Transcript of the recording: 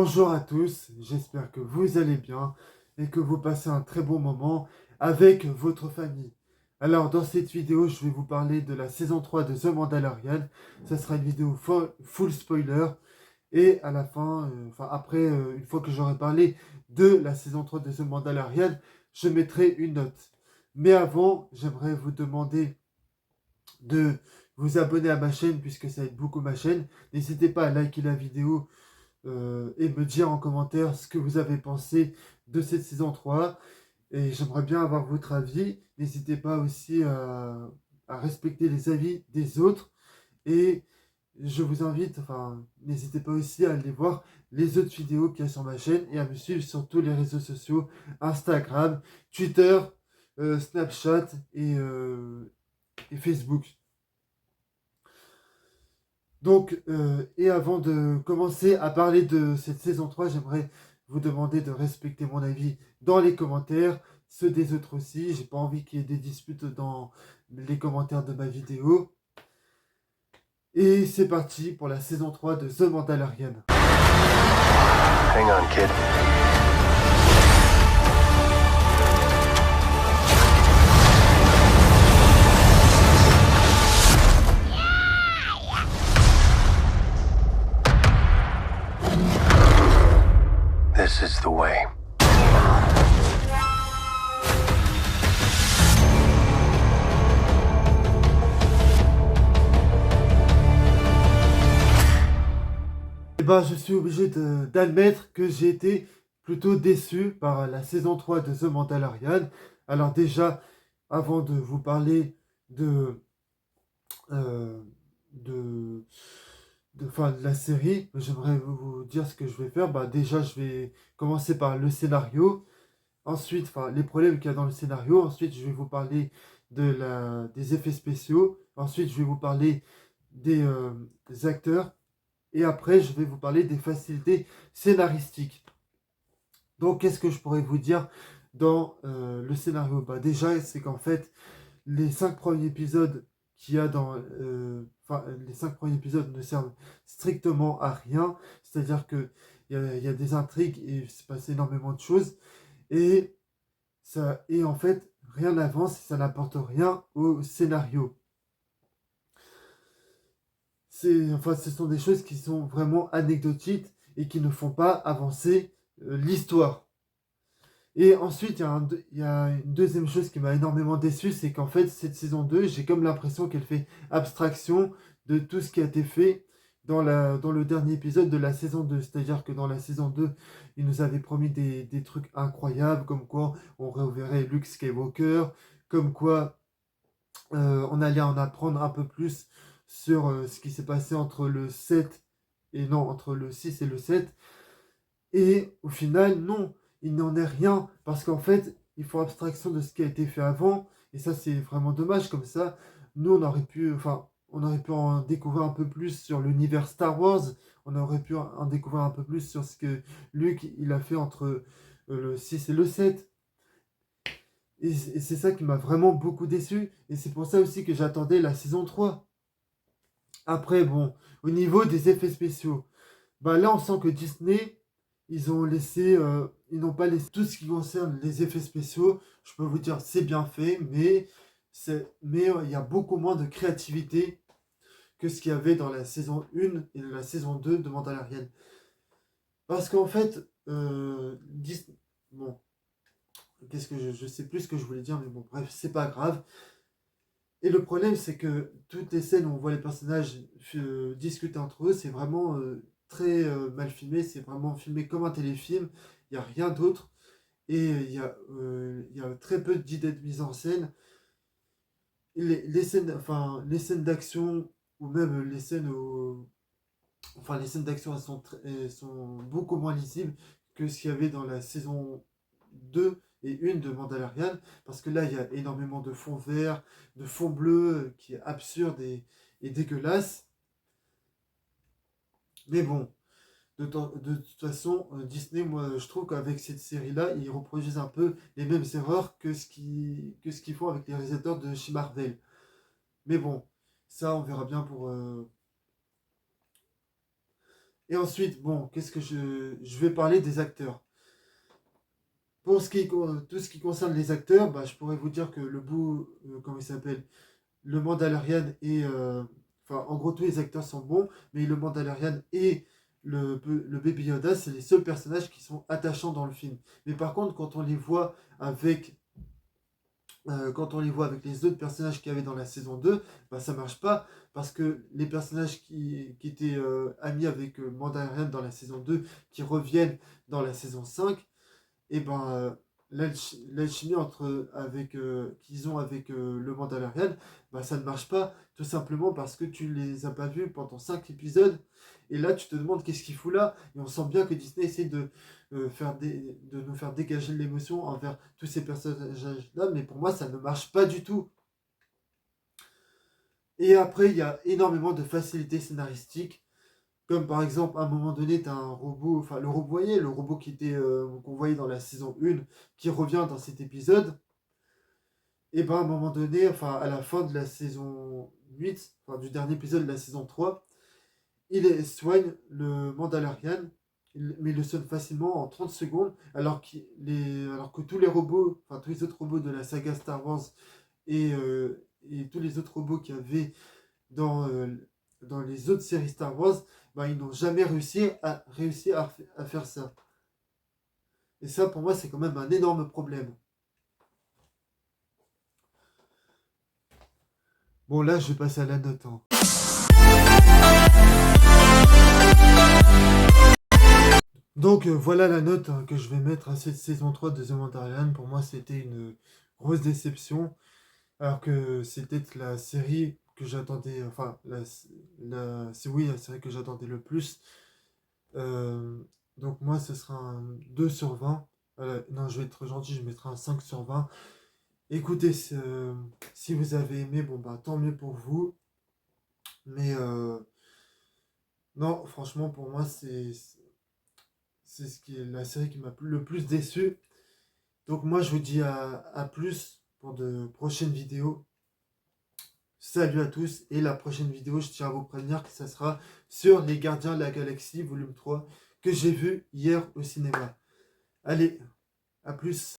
Bonjour à tous, j'espère que vous allez bien et que vous passez un très bon moment avec votre famille. Alors dans cette vidéo, je vais vous parler de la saison 3 de The Mandalorian. Ça sera une vidéo full spoiler et à la fin, après, une fois que j'aurai parlé de la saison 3 de The Mandalorian, je mettrai une note. Mais avant, j'aimerais vous demander de vous abonner à ma chaîne puisque ça aide beaucoup ma chaîne. N'hésitez pas à liker la vidéo et me dire en commentaire ce que vous avez pensé de cette saison 3. Et j'aimerais bien avoir votre avis. N'hésitez pas aussi à respecter les avis des autres. Et je vous invite, n'hésitez pas aussi à aller voir les autres vidéos qu'il y a sur ma chaîne et à me suivre sur tous les réseaux sociaux, Instagram, Twitter, Snapchat et Facebook. Donc, et avant de commencer à parler de cette saison 3, j'aimerais vous demander de respecter mon avis dans les commentaires, ceux des autres aussi. J'ai pas envie qu'il y ait des disputes dans les commentaires de ma vidéo. Et c'est parti pour la saison 3 de The Mandalorian. Hang on, kid. This is the way. Et ben, je suis obligé d'admettre que j'ai été plutôt déçu par la saison 3 de The Mandalorian. Alors déjà, avant de vous parler de, euh, de, de la série, j'aimerais vous dire ce que je vais faire. Bah, déjà, je vais commencer par le scénario. Ensuite, les problèmes qu'il y a dans le scénario. Ensuite, je vais vous parler des effets spéciaux. Ensuite, je vais vous parler des acteurs. Et après, je vais vous parler des facilités scénaristiques. Donc, qu'est-ce que je pourrais vous dire dans le scénario? Bah, déjà, c'est qu'en fait, les 5 premiers épisodes qu'il y a les 5 premiers épisodes ne servent strictement à rien. C'est-à-dire que il y a des intrigues et il se passe énormément de choses. Et, et en fait, rien n'avance et ça n'apporte rien au scénario. Ce sont des choses qui sont vraiment anecdotiques et qui ne font pas avancer l'histoire. Et ensuite, il y a une deuxième chose qui m'a énormément déçu, c'est qu'en fait, cette saison 2, j'ai comme l'impression qu'elle fait abstraction de tout ce qui a été fait dans le dernier épisode de la saison 2. C'est-à-dire que dans la saison 2, ils nous avaient promis des trucs incroyables, comme quoi on reverrait Luke Skywalker, comme quoi on allait en apprendre un peu plus sur ce qui s'est passé entre le 6 et le 7. Et au final, non, il n'en est rien. Parce qu'en fait, ils font abstraction de ce qui a été fait avant. Et ça, c'est vraiment dommage. Comme ça, nous, on aurait pu en découvrir un peu plus sur l'univers Star Wars. On aurait pu en découvrir un peu plus sur ce que Luke, il a fait entre le 6 et le 7. Et c'est ça qui m'a vraiment beaucoup déçu. Et c'est pour ça aussi que j'attendais la saison 3. Après, bon, au niveau des effets spéciaux, bah là, on sent que Disney, ils n'ont pas laissé tout ce qui concerne les effets spéciaux. Je peux vous dire, c'est bien fait, mais il y a beaucoup moins de créativité que ce qu'il y avait dans la saison 1 et la saison 2 de Mandalorian. Parce qu'en fait, Disney, bon, je sais plus ce que je voulais dire, mais bon, bref, c'est pas grave. Et le problème, c'est que toutes les scènes où on voit les personnages discuter entre eux, c'est vraiment très mal filmé. C'est vraiment filmé comme un téléfilm. Il n'y a rien d'autre. Et il y a très peu d'idées de mise en scène. Et les scènes d'action, ou même les scènes d'action, elles sont beaucoup moins lisibles que ce qu'il y avait dans la saison 2 et 1 de Mandalorian, parce que là, il y a énormément de fond vert, de fond bleu, qui est absurde et dégueulasse. Mais bon, de toute façon, Disney, moi, je trouve qu'avec cette série-là, ils reproduisent un peu les mêmes erreurs que ce qu'ils font avec les réalisateurs de chez Marvel. Mais bon, ça, on verra bien pour... Et ensuite, bon, qu'est-ce que je vais parler des acteurs. Pour tout ce qui concerne les acteurs, bah, je pourrais vous dire que comment il s'appelle, le Mandalorian et enfin, en gros, tous les acteurs sont bons, mais le Mandalorian et le Baby Yoda, c'est les seuls personnages qui sont attachants dans le film. Mais par contre, quand on les voit avec les autres personnages qu'il y avait dans la saison 2, bah, ça marche pas, parce que les personnages qui étaient amis avec Mandalorian dans la saison 2, qui reviennent dans la saison 5, et ben l'alchimie qu'ils ont avec le Mandalorian, bah, ça ne marche pas, tout simplement parce que tu les as pas vus pendant 5 épisodes, et là tu te demandes qu'est-ce qu'il fout là, et on sent bien que Disney essaie de nous faire dégager de l'émotion envers tous ces personnages-là, mais pour moi ça ne marche pas du tout. Et après, il y a énormément de facilités scénaristiques. Comme par exemple, à un moment donné, tu as un robot, enfin le robot, vous voyez, le robot qu'on voyait dans la saison 1, qui revient dans cet épisode. Et ben à un moment donné, enfin à la fin de la saison 8, enfin du dernier épisode de la saison 3, soigne le Mandalorian, mais il le soigne facilement en 30 secondes, alors que tous les robots, enfin tous les autres robots de la saga Star Wars et tous les autres robots qu'il y avait dans, dans les autres séries Star Wars, bah, ils n'ont jamais réussi à faire ça. Et ça, pour moi, c'est quand même un énorme problème. Bon, là, je vais passer à la note, hein. Donc, voilà la note, hein, que je vais mettre à cette saison 3 de The Mandalorian. Pour moi, c'était une grosse déception. Alors que c'était la série que j'attendais, enfin, c'est oui, la série que j'attendais le plus. Euh, donc moi, ce sera un 2 sur 20. Non, je vais être gentil, je mettrai un 5 sur 20. Écoutez, si vous avez aimé, bon bah tant mieux pour vous. Mais non, franchement, pour moi, c'est ce qui est la série qui m'a le plus déçu. Donc moi, je vous dis à plus pour de prochaines vidéos. Salut à tous, et la prochaine vidéo, je tiens à vous prévenir que ça sera sur Les Gardiens de la Galaxie, volume 3, que j'ai vu hier au cinéma. Allez, à plus.